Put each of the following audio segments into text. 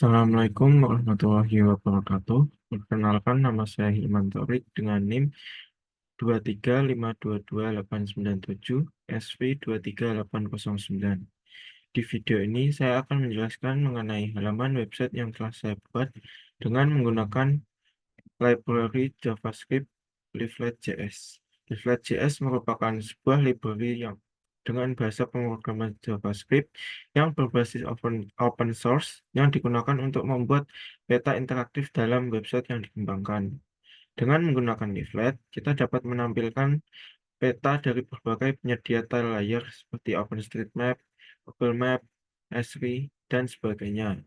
Assalamualaikum warahmatullahi wabarakatuh. Perkenalkan, nama saya Hilman Torik dengan NIM 235228897 SV23809. Di video ini saya akan menjelaskan mengenai halaman website yang telah saya buat dengan menggunakan library JavaScript Leaflet.js. Leaflet.js merupakan sebuah library yang dengan bahasa pemrograman JavaScript yang berbasis open source yang digunakan untuk membuat peta interaktif dalam website yang dikembangkan. Dengan menggunakan leaflet, kita dapat menampilkan peta dari berbagai penyedia tile layer seperti OpenStreetMap, Google Map, Esri, dan sebagainya.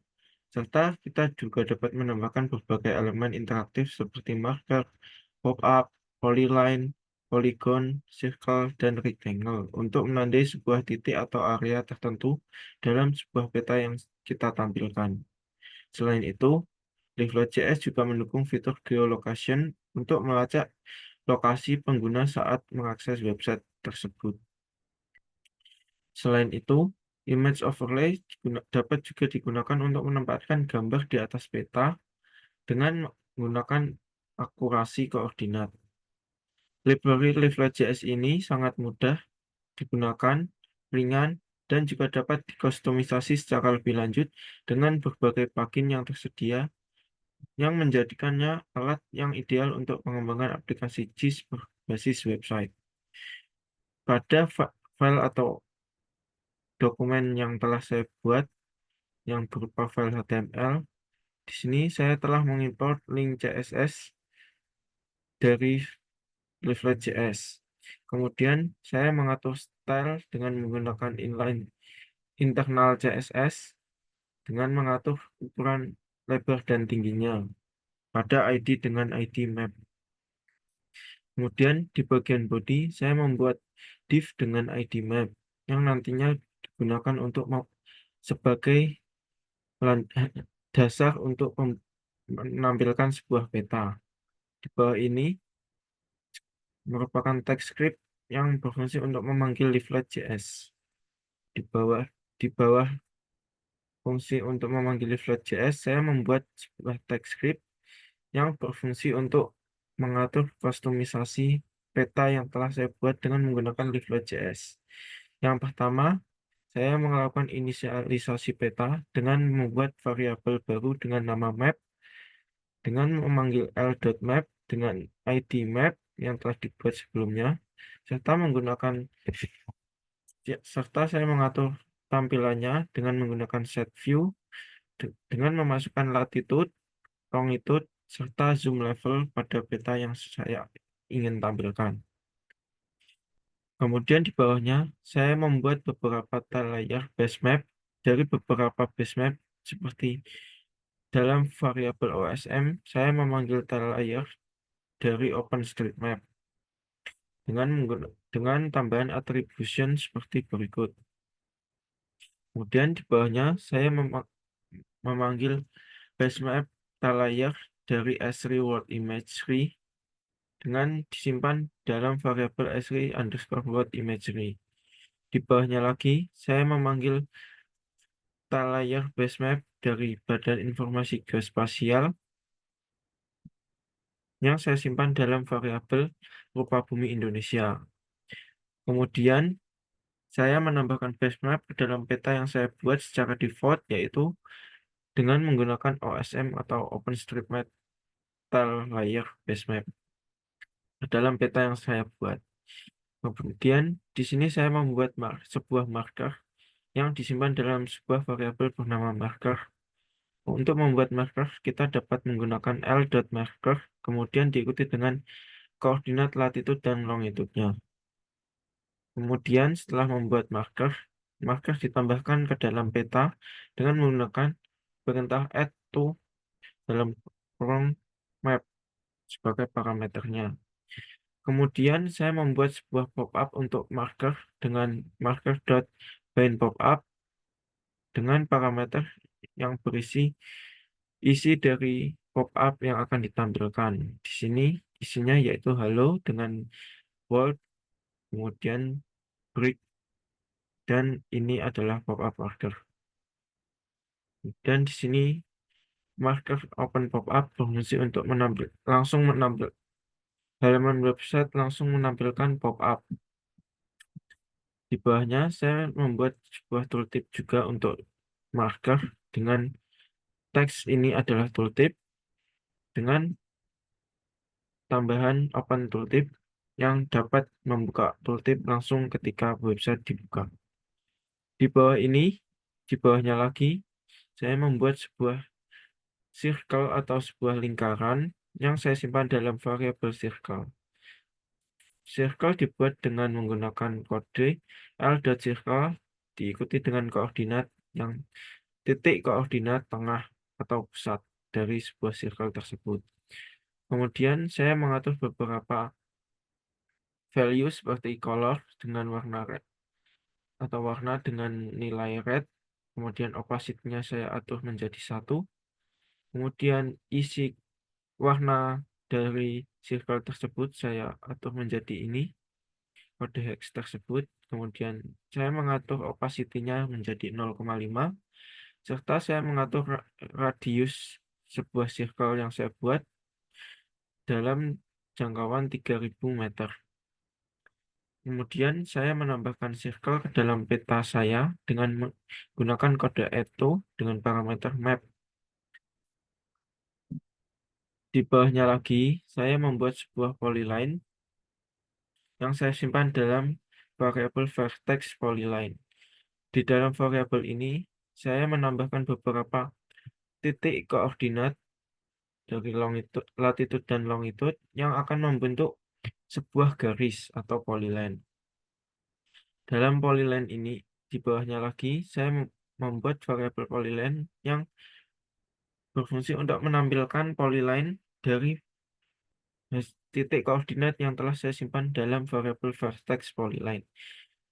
Serta kita juga dapat menambahkan berbagai elemen interaktif seperti marker, pop-up, polyline, polygon, circle, dan rectangle untuk menandai sebuah titik atau area tertentu dalam sebuah peta yang kita tampilkan. Selain itu, Leaflet.js juga mendukung fitur geolocation untuk melacak lokasi pengguna saat mengakses website tersebut. Selain itu, image overlay dapat juga digunakan untuk menempatkan gambar di atas peta dengan menggunakan akurasi koordinat. Library Leaflet.js ini sangat mudah digunakan, ringan, dan juga dapat dikustomisasi secara lebih lanjut dengan berbagai plugin yang tersedia yang menjadikannya alat yang ideal untuk pengembangan aplikasi JIS berbasis website. Pada file atau dokumen yang telah saya buat yang berupa file HTML, di sini saya telah mengimport link CSS dari Leaflet.js. Kemudian saya mengatur style dengan menggunakan inline internal CSS dengan mengatur ukuran lebar dan tingginya pada ID dengan ID map. Kemudian di bagian body saya membuat div dengan ID map yang nantinya digunakan untuk sebagai dasar untuk menampilkan sebuah peta. Di bawah ini merupakan text script yang berfungsi untuk memanggil leaflet.js. Di bawah fungsi untuk memanggil leaflet.js, saya membuat sebuah text script yang berfungsi untuk mengatur kustomisasi peta yang telah saya buat dengan menggunakan leaflet.js. Yang pertama, saya melakukan inisialisasi peta dengan membuat variabel baru dengan nama map, dengan memanggil l.map dengan ID map yang telah dibuat sebelumnya, serta saya mengatur tampilannya dengan menggunakan set view dengan memasukkan latitude, longitude, serta zoom level pada peta yang saya ingin tampilkan. Kemudian di bawahnya, saya membuat beberapa tile layer base map dari beberapa base map seperti dalam variabel OSM, saya memanggil tile layer dari OpenStreetMap dengan tambahan attribution seperti berikut. Kemudian di bawahnya, saya memanggil base map tile layer dari Esri World Imagery dengan disimpan dalam variabel Esri_World Imagery. Di bawahnya lagi, saya memanggil tile layer base map dari Badan Informasi Geospasial yang saya simpan dalam variabel rupa bumi Indonesia. Kemudian, saya menambahkan base map ke dalam peta yang saya buat secara default, yaitu dengan menggunakan OSM atau OpenStreetMap Tile Layer Base Map ke dalam peta yang saya buat. Kemudian, di sini saya membuat sebuah marker yang disimpan dalam sebuah variabel bernama marker. Untuk membuat marker, kita dapat menggunakan l.marker, kemudian diikuti dengan koordinat latitude dan longitude-nya. Kemudian setelah membuat marker, marker ditambahkan ke dalam peta dengan menggunakan perintah add to dalam kurung map sebagai parameternya. Kemudian saya membuat sebuah pop-up untuk marker dengan marker.bind pop-up dengan parameter yang berisi isi dari pop-up yang akan ditampilkan. Di sini isinya yaitu halo dengan world, kemudian break, dan ini adalah pop-up order. Dan di sini Marker Open Pop-up berfungsi untuk langsung menampil halaman website langsung menampilkan pop-up. Di bawahnya saya membuat sebuah tooltip juga untuk marker dengan teks ini adalah tooltip dengan tambahan open tooltip yang dapat membuka tooltip langsung ketika website dibuka. Di bawah ini, di bawahnya lagi, saya membuat sebuah circle atau sebuah lingkaran yang saya simpan dalam variabel circle. Circle dibuat dengan menggunakan kode l.circle diikuti dengan koordinat yang titik koordinat tengah atau pusat dari sebuah circle tersebut. Kemudian saya mengatur beberapa value seperti color dengan warna red atau warna dengan nilai red. Kemudian opacity-nya saya atur menjadi 1. Kemudian isi warna dari circle tersebut saya atur menjadi ini, kode hex tersebut. Kemudian saya mengatur opacity-nya menjadi 0,5. Serta saya mengatur radius sebuah circle yang saya buat dalam jangkauan 3000 meter. Kemudian saya menambahkan circle ke dalam peta saya dengan menggunakan kode eto dengan parameter map. Di bawahnya lagi, saya membuat sebuah polyline yang saya simpan dalam variabel vertex polyline. Di dalam variabel ini, saya menambahkan beberapa titik koordinat dari latitude dan longitude yang akan membentuk sebuah garis atau polyline. Dalam polyline ini, di bawahnya lagi, saya membuat variabel polyline yang berfungsi untuk menampilkan polyline dari titik koordinat yang telah saya simpan dalam variabel vertex polyline.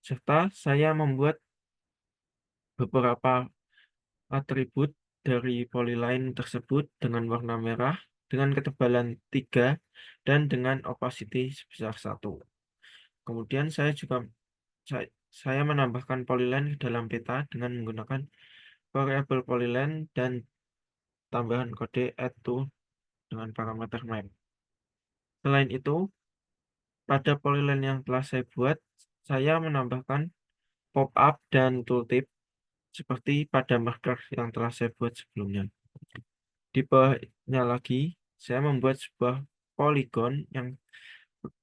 Serta saya membuat beberapa atribut dari polyline tersebut dengan warna merah, dengan ketebalan 3, dan dengan opacity sebesar 1. Kemudian saya, saya menambahkan polyline ke dalam peta dengan menggunakan variabel polyline dan tambahan kode add to dengan parameter map. Selain itu, pada polyline yang telah saya buat, saya menambahkan pop-up dan tooltip seperti pada marker yang telah saya buat sebelumnya. Di bawahnya lagi, saya membuat sebuah polygon yang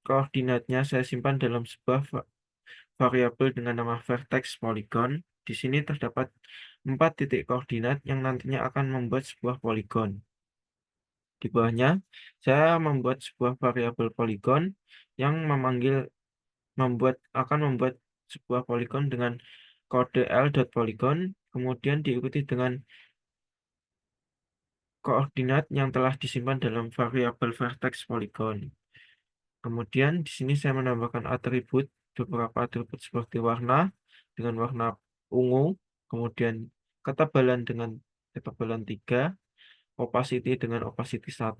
koordinatnya saya simpan dalam sebuah variabel dengan nama vertex polygon. Di sini terdapat 4 titik koordinat yang nantinya akan membuat sebuah polygon. Di bawahnya, saya membuat sebuah variabel polygon yang akan membuat sebuah polygon dengan kode l.polygon, kemudian diikuti dengan koordinat yang telah disimpan dalam variabel vertex polygon. Kemudian di sini saya menambahkan beberapa atribut seperti warna dengan warna ungu, kemudian ketebalan dengan ketebalan 3, opacity dengan opacity 1,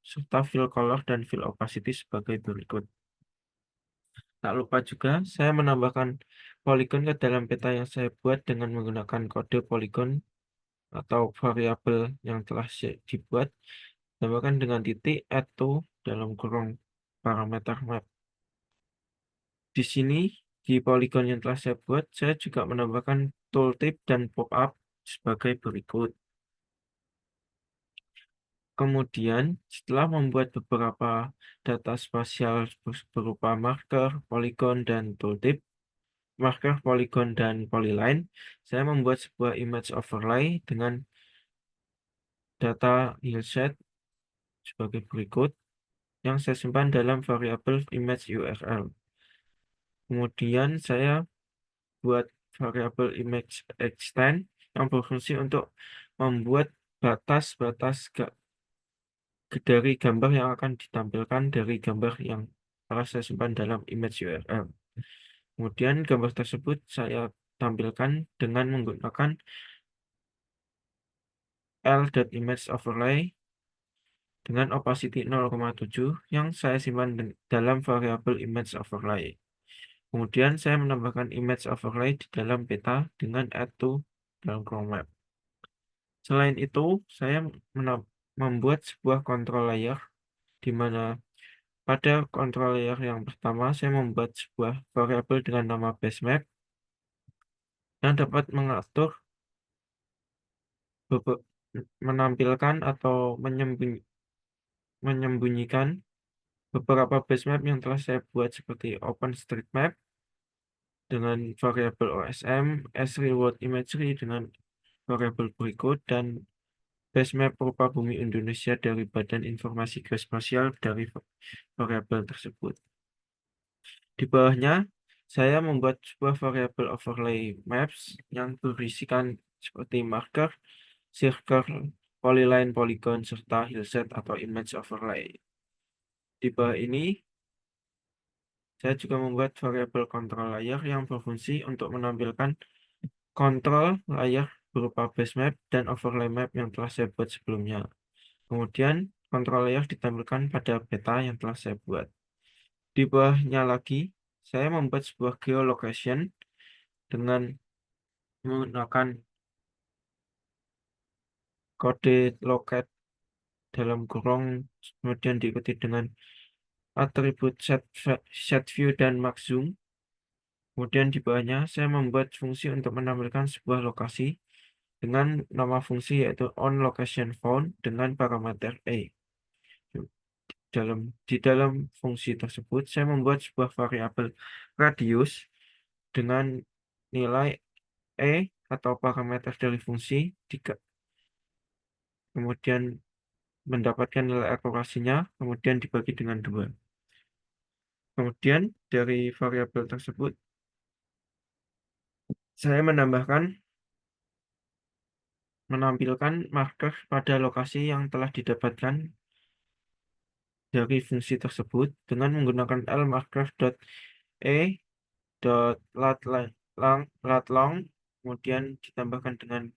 serta fill color dan fill opacity sebagai berikut. Tak lupa juga saya menambahkan polygon ke dalam peta yang saya buat dengan menggunakan kode polygon atau variabel yang telah dibuat, tambahkan dengan titik add to dalam kurung parameter map. Di sini, di polygon yang telah saya buat, saya juga menambahkan tooltip dan pop-up sebagai berikut. Kemudian, setelah membuat beberapa data spasial berupa marker, polygon, dan tooltip, marker, polygon, dan polyline, saya membuat sebuah image overlay dengan data hillset sebagai berikut yang saya simpan dalam variabel image URL. Kemudian saya buat variabel image extend yang berfungsi untuk membuat batas-batas dari gambar yang akan ditampilkan dari gambar yang telah saya simpan dalam image URL. Kemudian gambar tersebut saya tampilkan dengan menggunakan l.image_overlay dengan opacity 0,7 yang saya simpan dalam variabel image overlay. Kemudian saya menambahkan image overlay di dalam peta dengan add to dalam Chrome Web. Selain itu, saya membuat sebuah control layer di mana pada control layer yang pertama saya membuat sebuah variabel dengan nama basemap yang dapat mengatur menampilkan atau menyembunyikan beberapa basemap yang telah saya buat seperti OpenStreetMap dengan variabel OSM, sReward Imagery dengan variabel berikut, dan basemap berupa bumi Indonesia dari Badan Informasi Geospasial dari variabel tersebut. Di bawahnya, saya membuat sebuah variabel overlay maps yang berisikan seperti marker, circle, polyline, polygon, serta hillset atau image overlay. Di bawah ini, saya juga membuat variabel control layer yang berfungsi untuk menampilkan kontrol layar berupa base map dan overlay map yang telah saya buat sebelumnya. Kemudian, kontrol layar ditampilkan pada peta yang telah saya buat. Di bawahnya lagi, saya membuat sebuah geolocation dengan menggunakan kode locate dalam kurung, kemudian diikuti dengan atribut set view dan max zoom. Kemudian di bawahnya, saya membuat fungsi untuk menampilkan sebuah lokasi dengan nama fungsi yaitu onLocationFound dengan parameter A. Di dalam fungsi tersebut, saya membuat sebuah variabel radius dengan nilai E atau parameter dari fungsi, kemudian mendapatkan nilai akurasinya, kemudian dibagi dengan 2. Kemudian dari variabel tersebut, saya menampilkan marker pada lokasi yang telah didapatkan dari fungsi tersebut dengan menggunakan lmarker.e.lat long, kemudian ditambahkan dengan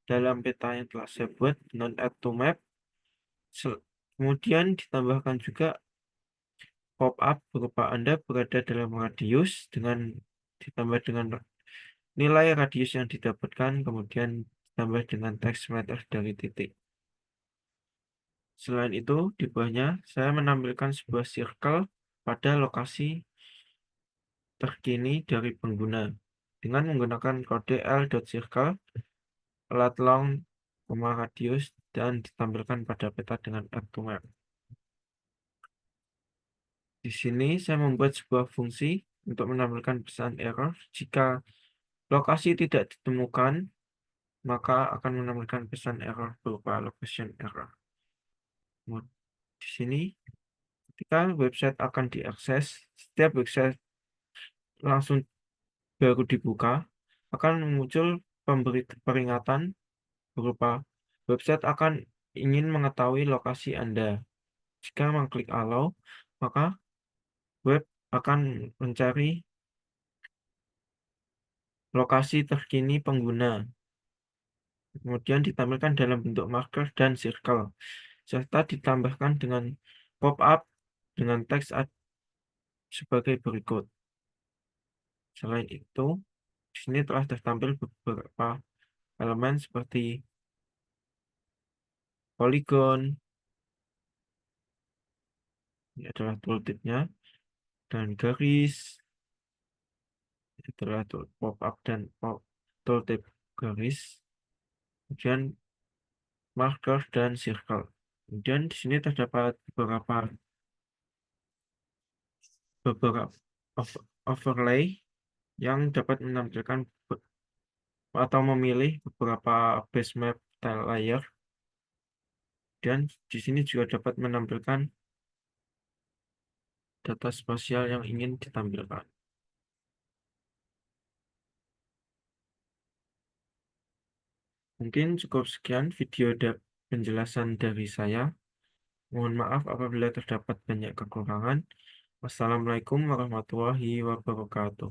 dalam peta yang telah saya buat dengan add to map. Kemudian ditambahkan juga pop up berupa Anda berada dalam radius dengan ditambah dengan nilai radius yang didapatkan, kemudian ditambah dengan text matter dari titik. Selain itu, di bawahnya saya menampilkan sebuah circle pada lokasi terkini dari pengguna dengan menggunakan kode l.circle, lat long, radius, dan ditampilkan pada peta dengan add to map. Di sini saya membuat sebuah fungsi untuk menampilkan pesan error. Jika lokasi tidak ditemukan, maka akan menampilkan pesan error berupa location error. Di sini, ketika website akan diakses, setiap website langsung baru dibuka, akan muncul pemberi peringatan berupa website akan ingin mengetahui lokasi Anda. Jika mengklik allow, maka web akan mencari lokasi terkini pengguna. Kemudian ditampilkan dalam bentuk marker dan circle, serta ditambahkan dengan pop-up dengan teks sebagai berikut. Selain itu, di sini telah tertampil beberapa elemen seperti polygon, ini adalah tooltipnya, dan garis, ini adalah pop-up dan tooltip garis, kemudian marker dan circle. Kemudian di sini terdapat beberapa overlay yang dapat menampilkan atau memilih beberapa base map tile layer, dan di sini juga dapat menampilkan data spasial yang ingin ditampilkan. Mungkin cukup sekian video penjelasan dari saya. Mohon maaf apabila terdapat banyak kekurangan. Wassalamualaikum warahmatullahi wabarakatuh.